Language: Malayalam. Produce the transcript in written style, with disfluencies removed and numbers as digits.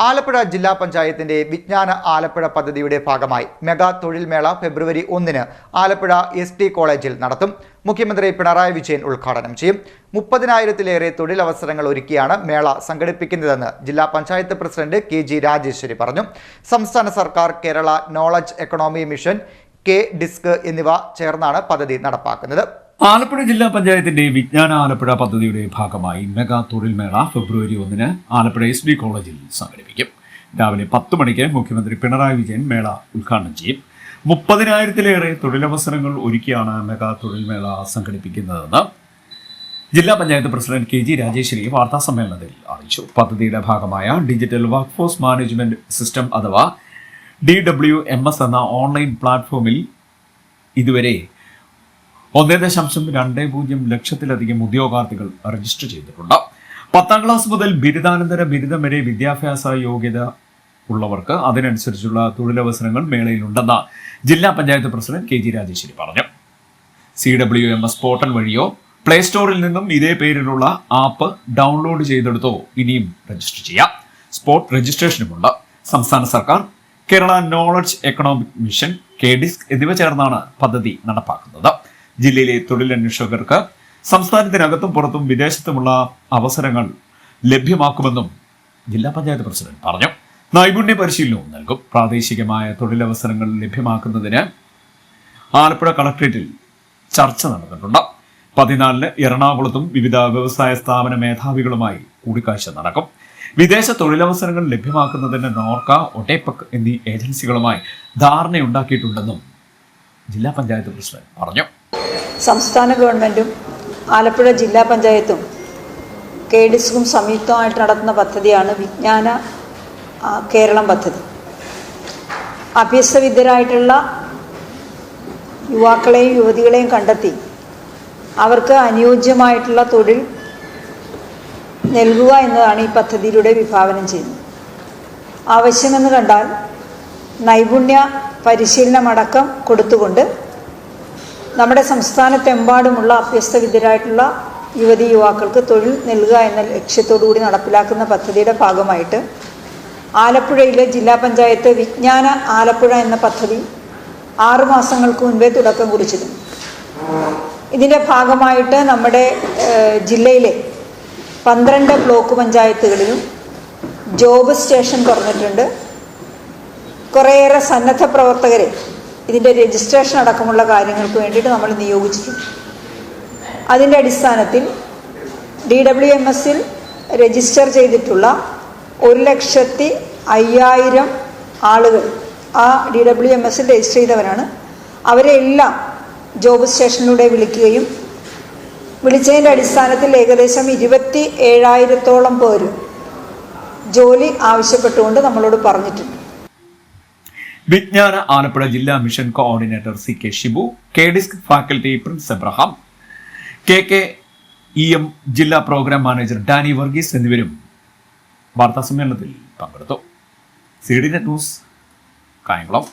ആലപ്പുഴ ജില്ലാ പഞ്ചായത്തിന്റെ വിജ്ഞാന ആലപ്പുഴ പദ്ധതിയുടെ ഭാഗമായി മെഗാ തൊഴിൽ മേള ഫെബ്രുവരി 1-ന് ആലപ്പുഴ ST കോളേജിൽ നടത്തും. മുഖ്യമന്ത്രി പിണറായി വിജയൻ ഉദ്ഘാടനം ചെയ്യും. 30,000-ലേറെ തൊഴിലവസരങ്ങൾ ഒരുക്കിയാണ് മേള സംഘടിപ്പിക്കുന്നതെന്ന് ജില്ലാ പഞ്ചായത്ത് പ്രസിഡന്റ് KG രാജേശ്വരി പറഞ്ഞു. സംസ്ഥാന സർക്കാർ, Kerala knowledge economy mission, KDISC എന്നിവ ചേർന്നാണ് പദ്ധതി നടപ്പാക്കുന്നത്. ആലപ്പുഴ ജില്ലാ പഞ്ചായത്തിന്റെ വിജ്ഞാന ആലപ്പുഴ പദ്ധതിയുടെ ഭാഗമായി മെഗാ തൊഴിൽ മേള ഫെബ്രുവരി 1-ന് ആലപ്പുഴ SB കോളേജിൽ സംഘടിപ്പിക്കും. രാവിലെ 10 മണിക്ക് മുഖ്യമന്ത്രി പിണറായി വിജയൻ മേള ഉദ്ഘാടനം ചെയ്യും. 30,000-ലേറെ തൊഴിലവസരങ്ങൾ ഒരുക്കിയാണ് മെഗാ തൊഴിൽ മേള സംഘടിപ്പിക്കുന്നതെന്ന് ജില്ലാ പഞ്ചായത്ത് പ്രസിഡന്റ് KG രാജേശ്വരി വാർത്താ സമ്മേളനത്തിൽ അറിയിച്ചു. പദ്ധതിയുടെ ഭാഗമായ digital work force management system അഥവാ DWMS എന്ന ഓൺലൈൻ പ്ലാറ്റ്ഫോമിൽ ഇതുവരെ 1.20 ലക്ഷത്തിലധികം ഉദ്യോഗാർത്ഥികൾ രജിസ്റ്റർ ചെയ്തിട്ടുണ്ട്. 10ാം ക്ലാസ് മുതൽ ബിരുദാനന്തര ബിരുദം വരെ വിദ്യാഭ്യാസ യോഗ്യത ഉള്ളവർക്ക് അതിനനുസരിച്ചുള്ള തൊഴിലവസരങ്ങൾ മേളയിലുണ്ടെന്ന് ജില്ലാ പഞ്ചായത്ത് പ്രസിഡന്റ് KG രാജേശ്വരി പറഞ്ഞു. CWMS പോർട്ടൽ വഴിയോ പ്ലേ സ്റ്റോറിൽ നിന്നും ഇതേ പേരിലുള്ള ആപ്പ് ഡൗൺലോഡ് ചെയ്തെടുത്തോ ഇനിയും രജിസ്റ്റർ ചെയ്യാം. സ്പോട്ട് രജിസ്ട്രേഷനുമുണ്ട്. സംസ്ഥാന സർക്കാർ, Kerala knowledge economic mission, KDISC എന്നിവ ചേർന്നാണ് പദ്ധതി നടപ്പാക്കുന്നത്. ജില്ലയിലെ തൊഴിലന്വേഷകർക്ക് സംസ്ഥാനത്തിനകത്തും പുറത്തും വിദേശത്തുമുള്ള അവസരങ്ങൾ ലഭ്യമാക്കുമെന്നും ജില്ലാ പഞ്ചായത്ത് പ്രസിഡന്റ് പറഞ്ഞു. നൈപുണ്യ പരിശീലനവും നൽകും. പ്രാദേശികമായ തൊഴിലവസരങ്ങൾ ലഭ്യമാക്കുന്നതിന് ആലപ്പുഴ കളക്ട്രേറ്റിൽ ചർച്ച നടന്നിട്ടുണ്ട്. 14-ന് എറണാകുളത്തും വിവിധ വ്യവസായ സ്ഥാപന മേധാവികളുമായി കൂടിക്കാഴ്ച നടക്കും. വിദേശ തൊഴിലവസരങ്ങൾ ലഭ്യമാക്കുന്നതിന് നോർക്ക, ഒട്ടേപക് എന്നീ ഏജൻസികളുമായി ധാരണയുണ്ടാക്കിയിട്ടുണ്ടെന്നും ജില്ലാ പഞ്ചായത്ത് പ്രസിഡന്റ് പറഞ്ഞു. സംസ്ഥാന ഗവൺമെൻറ്റും ആലപ്പുഴ ജില്ലാ പഞ്ചായത്തും KDISCും സംയുക്തമായിട്ട് നടത്തുന്ന പദ്ധതിയാണ് വിജ്ഞാന കേരളം പദ്ധതി. അഭ്യസ്തവിദ്യരായിട്ടുള്ള യുവാക്കളെയും യുവതികളെയും കണ്ടെത്തി അവർക്ക് അനുയോജ്യമായിട്ടുള്ള തൊഴിൽ നൽകുക എന്നതാണ് ഈ പദ്ധതിയിലൂടെ വിഭാവനം ചെയ്യുന്നത്. ആവശ്യമെന്ന് കണ്ടാൽ നൈപുണ്യ പരിശീലനമടക്കം കൊടുത്തുകൊണ്ട് നമ്മുടെ സംസ്ഥാനത്തെമ്പാടുമുള്ള അഭ്യസ്തവിദ്യരായിട്ടുള്ള യുവതി യുവാക്കൾക്ക് തൊഴിൽ നൽകുക എന്ന ലക്ഷ്യത്തോടുകൂടി നടപ്പിലാക്കുന്ന പദ്ധതിയുടെ ഭാഗമായിട്ട് ആലപ്പുഴയിലെ ജില്ലാ പഞ്ചായത്ത് വിജ്ഞാന ആലപ്പുഴ എന്ന പദ്ധതി 6 മാസങ്ങൾക്ക് മുൻപേ തുടക്കം കുറിച്ചിരുന്നു. ഇതിൻ്റെ ഭാഗമായിട്ട് നമ്മുടെ ജില്ലയിലെ 12 ബ്ലോക്ക് പഞ്ചായത്തുകളിലും ജോബ് സ്റ്റേഷൻ തുറന്നിട്ടുണ്ട്. കുറേയേറെ സന്നദ്ധ പ്രവർത്തകരെ ഇതിൻ്റെ രജിസ്ട്രേഷൻ അടക്കമുള്ള കാര്യങ്ങൾക്ക് വേണ്ടിയിട്ട് നമ്മൾ നിയോഗിച്ചിട്ടുണ്ട്. അതിൻ്റെ അടിസ്ഥാനത്തിൽ DWMSൽ രജിസ്റ്റർ ചെയ്തിട്ടുള്ള 1,05,000 ആളുകൾ ആ DWMSൽ രജിസ്റ്റർ ചെയ്തവരാണ്. അവരെ എല്ലാം ജോബ് സ്റ്റേഷനിലൂടെ വിളിക്കുകയും വിളിച്ചതിൻ്റെ അടിസ്ഥാനത്തിൽ ഏകദേശം 27,000-ഓളം പേര് ജോലി ആവശ്യപ്പെട്ടുകൊണ്ട് നമ്മളോട് പറഞ്ഞിട്ടുണ്ട്. വിജ്ഞാന ആലപ്പുഴ ജില്ലാ mission coordinator CK Shibu, KDISC faculty Prince Abraham, KKEM ജില്ലാ പ്രോഗ്രാം മാനേജർ ഡാനി വർഗീസ് എന്നിവരും വാർത്താസമ്മേളനത്തിൽ പങ്കെടുത്തു. CDNet news, Kayamkulam.